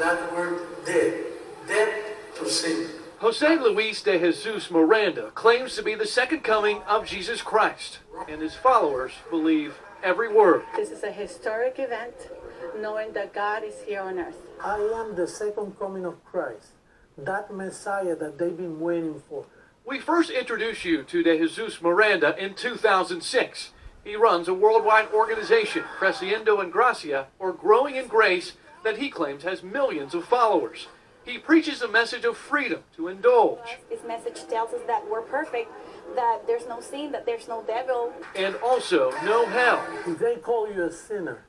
that word dead. Dead to sin. Jose Luis de Jesus Miranda claims to be the second coming of Jesus Christ, and his followers believe every word. This is a historic event, knowing that God is here on earth. I am the second coming of Christ, that Messiah that they've been waiting for. We first introduced you to de Jesus Miranda in 2006. He runs a worldwide organization, Creciendo en Gracia, or Growing in Grace, that he claims has millions of followers. He preaches a message of freedom to indulge. His message tells us that we're perfect, that there's no sin, that there's no devil. And also no hell. If they call you a sinner,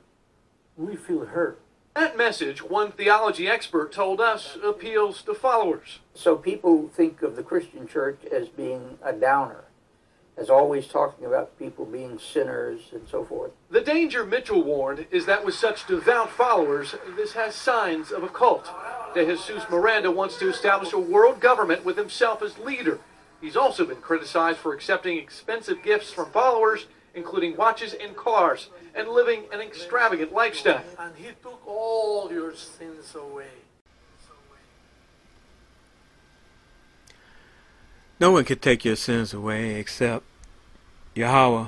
we feel hurt. That message, one theology expert told us, appeals to followers. So people think of the Christian church as being a downer, as always talking about people being sinners and so forth. The danger, Mitchell warned, is that with such devout followers, this has signs of a cult. De Jesus Miranda wants to establish a world government with himself as leader. He's also been criticized for accepting expensive gifts from followers, including watches and cars, and living an extravagant lifestyle. And he took all your sins away. No one can take your sins away except Yahweh,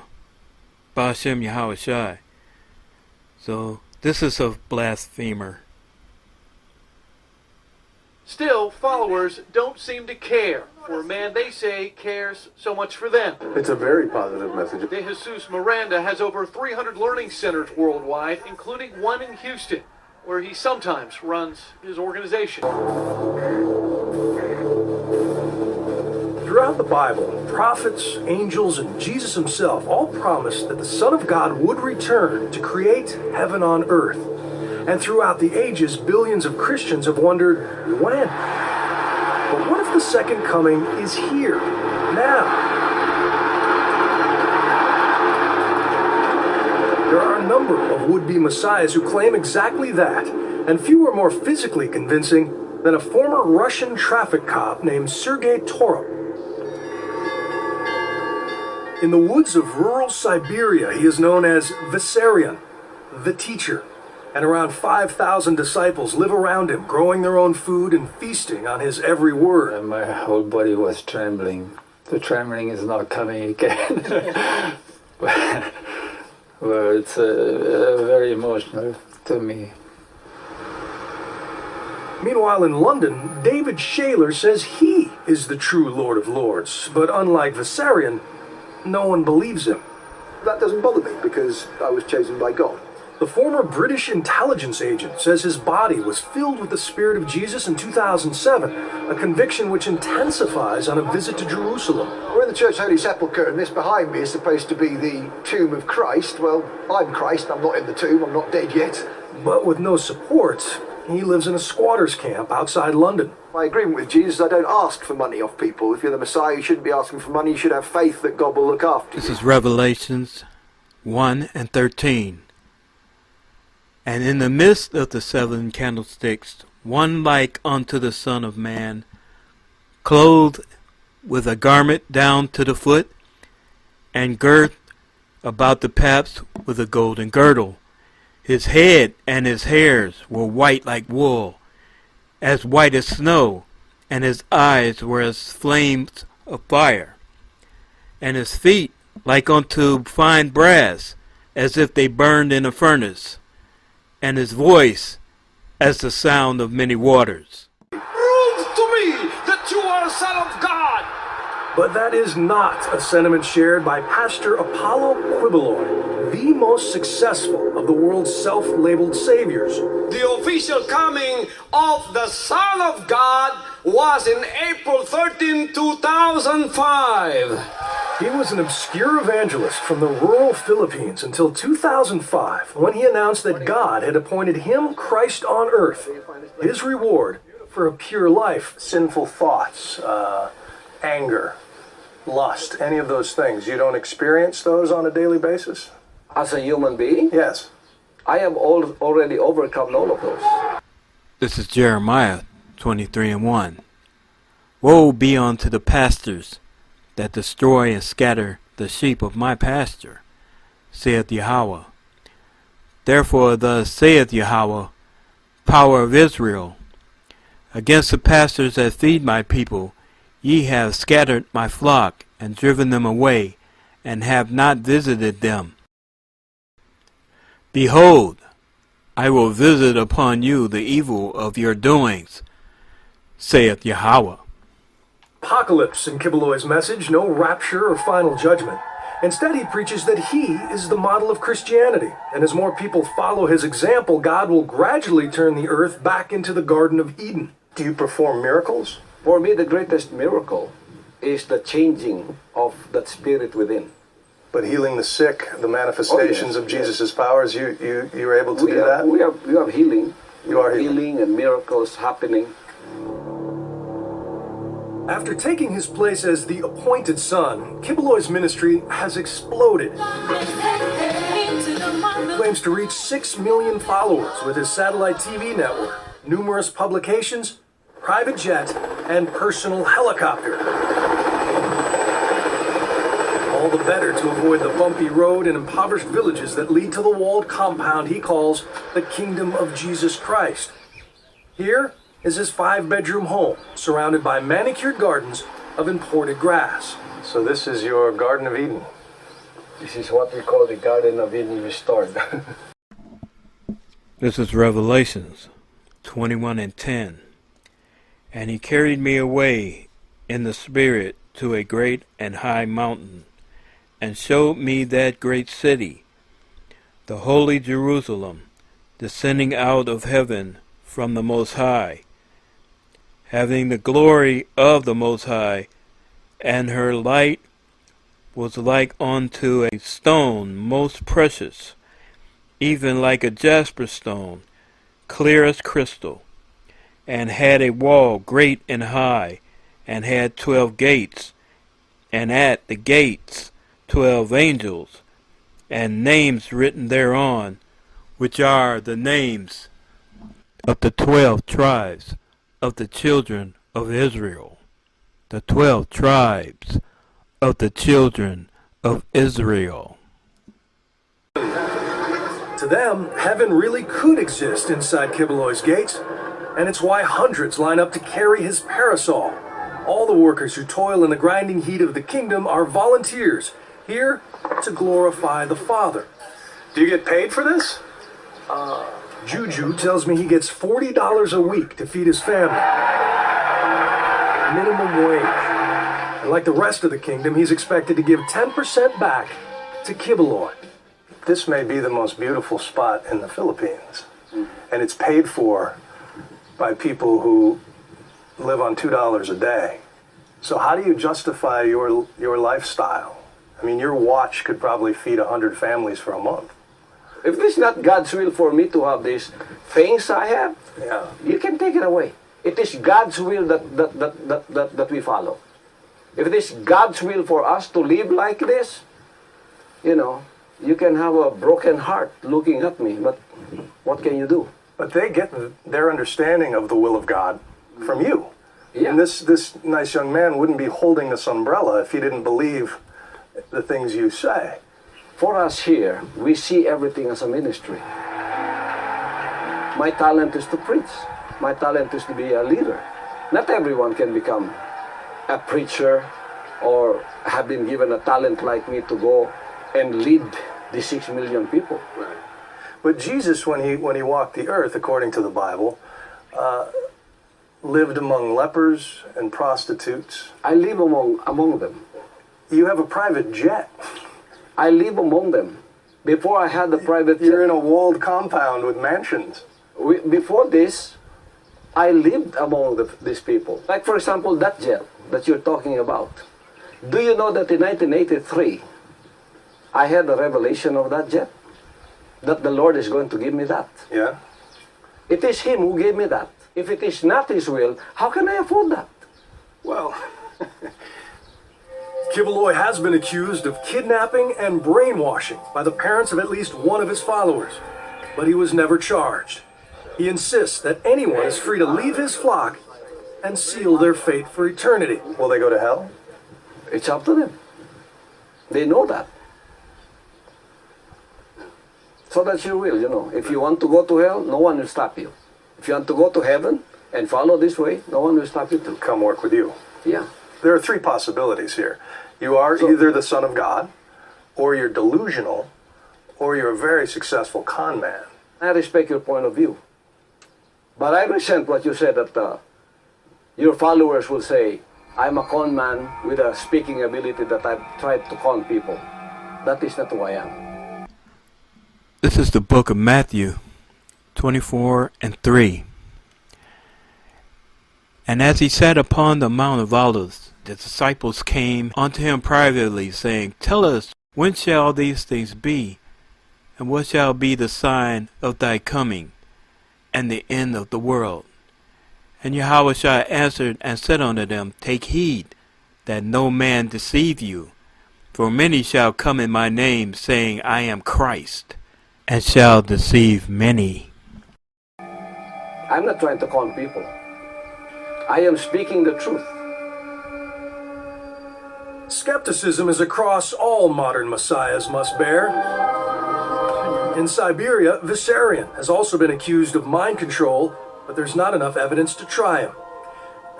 Ba'ashem Yahawashi. So this is a blasphemer. Still, followers don't seem to care for a man they say cares so much for them. It's a very positive message. De Jesus Miranda has over 300 learning centers worldwide, including one in Houston, where he sometimes runs his organization. Throughout the Bible, prophets, angels, and Jesus himself all promised that the Son of God would return to create heaven on earth. And throughout the ages, billions of Christians have wondered, when? But what if the second coming is here, now? There are a number of would-be messiahs who claim exactly that, and few are more physically convincing than a former Russian traffic cop named Sergei Torop. In the woods of rural Siberia, he is known as Vissarion, the teacher. And around 5,000 disciples live around him, growing their own food and feasting on his every word. And my whole body was trembling. The trembling is not coming again. Well, it's very emotional to me. Meanwhile, in London, David Shaler says he is the true Lord of Lords. But unlike Vissarion, no one believes him. That doesn't bother me because I was chosen by God. The former British intelligence agent says his body was filled with the Spirit of Jesus in 2007, a conviction which intensifies on a visit to Jerusalem. We're in the Church Holy Sepulchre, and this behind me is supposed to be the tomb of Christ. Well, I'm Christ, I'm not in the tomb, I'm not dead yet. But with no support, he lives in a squatter's camp outside London. My agreement with Jesus is I don't ask for money off people. If you're the Messiah, you shouldn't be asking for money, you should have faith that God will look after you. This is Revelations 1 and 13. And in the midst of the 7 candlesticks, one like unto the Son of Man, clothed with a garment down to the foot, and girt about the paps with a golden girdle. His head and his hairs were white like wool, as white as snow, and his eyes were as flames of fire, and his feet like unto fine brass, as if they burned in a furnace, and his voice as the sound of many waters. Prove to me that you are a son of God. But that is not a sentiment shared by Pastor Apollo Quibeloy, the most successful of the world's self-labeled saviors. The official coming of the Son of God was in April 13, 2005. He was an obscure evangelist from the rural Philippines until 2005, when he announced that God had appointed him Christ on earth. His reward for a pure life, sinful thoughts, anger, lust, any of those things. You don't experience those on a daily basis? As a human being, Yes. I have already overcome all of those. This is Jeremiah 23 and 1. Woe be unto the pastors that destroy and scatter the sheep of my pasture, saith Yahweh. Therefore thus saith Yahweh, power of Israel. Against the pastors that feed my people, ye have scattered my flock, and driven them away, and have not visited them. Behold, I will visit upon you the evil of your doings, saith Yahweh. Apocalypse in Kibeloi's message, no rapture or final judgment. Instead, he preaches that he is the model of Christianity, and as more people follow his example, God will gradually turn the earth back into the Garden of Eden. Do you perform miracles? For me, the greatest miracle is the changing of that spirit within. But healing the sick, the manifestations of Jesus' powers, you're able to do that? We have healing. You are healing and miracles happening. After taking his place as the appointed son, Kibeloi's ministry has exploded. He claims to reach 6 million followers with his satellite TV network, numerous publications, private jet, and personal helicopter. All the better to avoid the bumpy road and impoverished villages that lead to the walled compound he calls the Kingdom of Jesus Christ. Here is his 5-bedroom home, surrounded by manicured gardens of imported grass. So this is your Garden of Eden. This is what we call the Garden of Eden restored. This is Revelations 21:10. And he carried me away in the spirit to a great and high mountain, and showed me that great city, the holy Jerusalem, descending out of heaven from the Most High, having the glory of the Most High, and her light was like unto a stone most precious, even like a jasper stone, clear as crystal, and had a wall great and high, and had 12 gates, and at the gates 12 angels, and names written thereon, which are the names of the 12 tribes of the children of Israel. The 12 tribes of the children of Israel. To them, heaven really could exist inside Kibeloi's gates, and it's why hundreds line up to carry his parasol. All the workers who toil in the grinding heat of the kingdom are volunteers, here to glorify the Father. Do you get paid for this? Juju tells me he gets $40 a week to feed his family. Minimum wage. And like the rest of the kingdom, he's expected to give 10% back to Kibeloi. This may be the most beautiful spot in the Philippines, and it's paid for by people who live on $2 a day. So how do you justify your lifestyle? I mean, your watch could probably feed 100 families for a month. If this is not God's will for me to have these things I have, Yeah. you can take it away. It is God's will that we follow. If it is God's will for us to live like this, you can have a broken heart looking at me, but what can you do? But they get their understanding of the will of God from you. Yeah. And this nice young man wouldn't be holding this umbrella if he didn't believe the things you say. For us here, we see everything as a ministry. My talent is to preach. My talent is to be a leader. Not everyone can become a preacher or have been given a talent like me to go and lead the 6 million people. Right. But Jesus, when he walked the earth, according to the Bible, lived among lepers and prostitutes. I live among them. You have a private jet. I live among them. Before I had the private jet, You're in a walled compound with mansions. before this, I lived among these people. Like, for example, that jet that you're talking about. Do you know that in 1983, I had a revelation of that jet? That the Lord is going to give me that. Yeah? It is Him who gave me that. If it is not His will, how can I afford that? Well, Kibeloi has been accused of kidnapping and brainwashing by the parents of at least one of his followers, but he was never charged. He insists that anyone is free to leave his flock and seal their fate for eternity. will they go to hell? It's up to them. They know that. So that's your will, If you want to go to hell, no one will stop you. If you want to go to heaven and follow this way, no one will stop you to come work with you. Yeah. There are three possibilities here. You are either the Son of God, or you're delusional, or you're a very successful con man. I respect your point of view. But I resent what you said that your followers will say, I'm a con man with a speaking ability that I've tried to con people. That is not who I am. This is the book of Matthew 24:3. And as he sat upon the Mount of Olives, the disciples came unto him privately, saying, Tell us, when shall these things be? And what shall be the sign of thy coming, and the end of the world? And Yahawashi answered and said unto them, Take heed that no man deceive you. For many shall come in my name, saying, I am Christ, and shall deceive many. I'm not trying to con people. I am speaking the truth. Skepticism is a cross all modern messiahs must bear. In Siberia, Vissarion has also been accused of mind control, but there's not enough evidence to try him.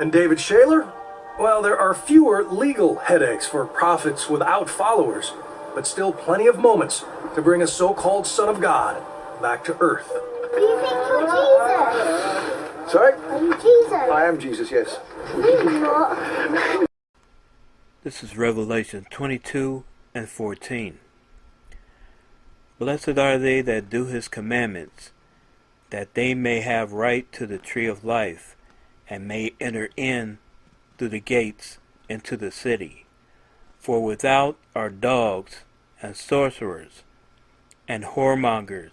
And David Shaler? Well, there are fewer legal headaches for prophets without followers, but still plenty of moments to bring a so-called Son of God back to earth. Do you think you're Jesus? Sorry? Are you Jesus? I am Jesus, yes. No, you're not. This is Revelation 22:14. Blessed are they that do his commandments, that they may have right to the tree of life, and may enter in through the gates into the city. For without are dogs, and sorcerers, and whoremongers,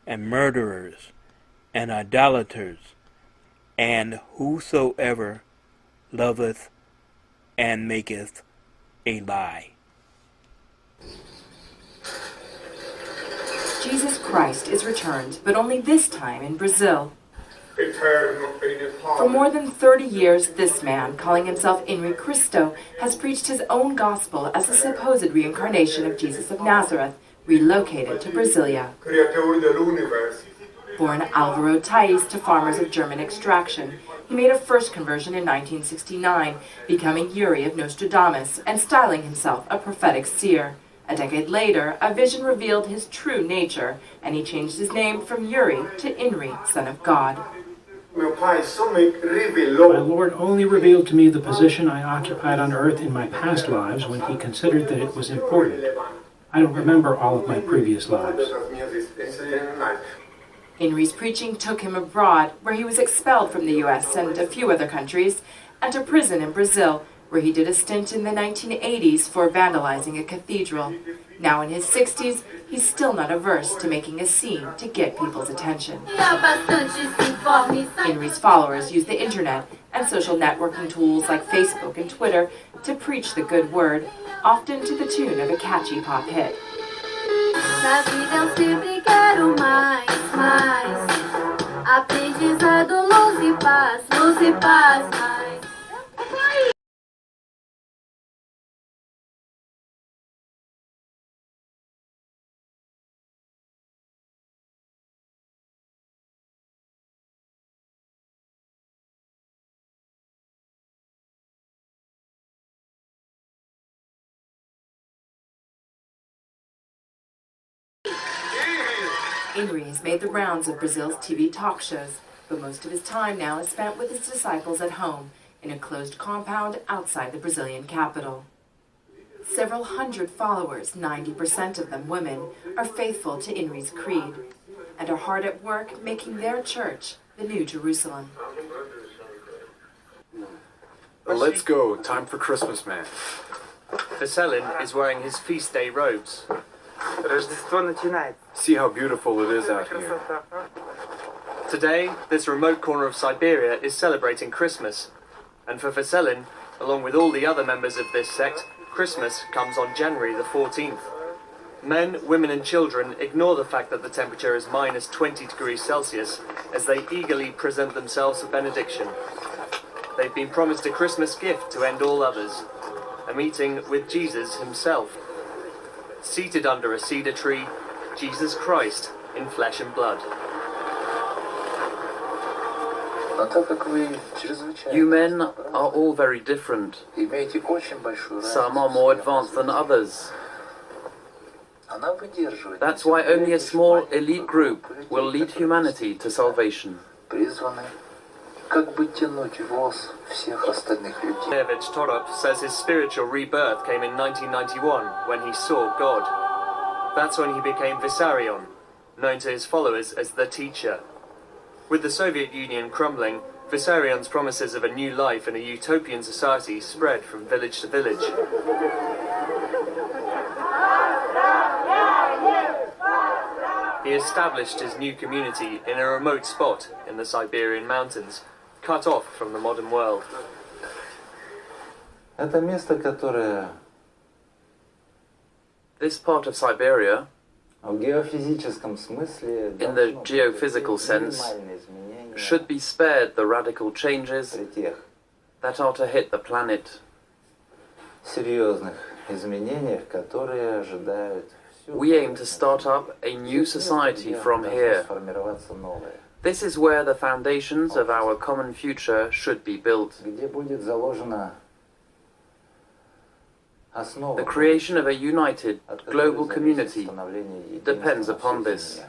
and murderers, and idolaters, and whosoever loveth and maketh a lie. Jesus Christ is returned, but only this time in Brazil. For more than 30 years, this man, calling himself Inri Cristo, has preached his own gospel as a supposed reincarnation of Jesus of Nazareth, relocated to Brasilia. Born Alvaro Tais to farmers of German extraction, he made a first conversion in 1969, becoming Yuri of Nostradamus and styling himself a prophetic seer. A decade later, a vision revealed his true nature, and he changed his name from Yuri to Inri, son of God. My Lord only revealed to me the position I occupied on earth in my past lives when he considered that it was important. I don't remember all of my previous lives. Inri's preaching took him abroad, where he was expelled from the U.S. and a few other countries, and to prison in Brazil, where he did a stint in the 1980s for vandalizing a cathedral. Now in his 60s, he's still not averse to making a scene to get people's attention. Inri's followers use the internet and social networking tools like Facebook and Twitter to preach the good word, often to the tune of a catchy pop hit. Inri has made the rounds of Brazil's TV talk shows, but most of his time now is spent with his disciples at home, in a closed compound outside the Brazilian capital. Several hundred followers, 90% of them women, are faithful to Inri's creed, and are hard at work making their church the New Jerusalem. Well, let's go. Time for Christmas, man. Veselin is wearing his feast day robes. See how beautiful it is out here. Today, this remote corner of Siberia is celebrating Christmas. And for Veselin, along with all the other members of this sect, Christmas comes on January the 14th. Men, women and children ignore the fact that the temperature is minus 20 degrees Celsius as they eagerly present themselves for benediction. They've been promised a Christmas gift to end all others, a meeting with Jesus himself. Seated under a cedar tree, Jesus Christ in flesh and blood. You men are all very different. Some are more advanced than others. That's why only a small elite group will lead humanity to salvation. David Torop says his spiritual rebirth came in 1991 when he saw God. That's when he became Vissarion, known to his followers as the Teacher. With the Soviet Union crumbling, Vissarion's promises of a new life in a utopian society spread from village to village. He established his new community in a remote spot in the Siberian mountains, cut off from the modern world. This part of Siberia, in the geophysical sense, should be spared the radical changes that are to hit the planet. We aim to start up a new society from here. This is where the foundations of our common future should be built. The creation of a united global community depends upon this.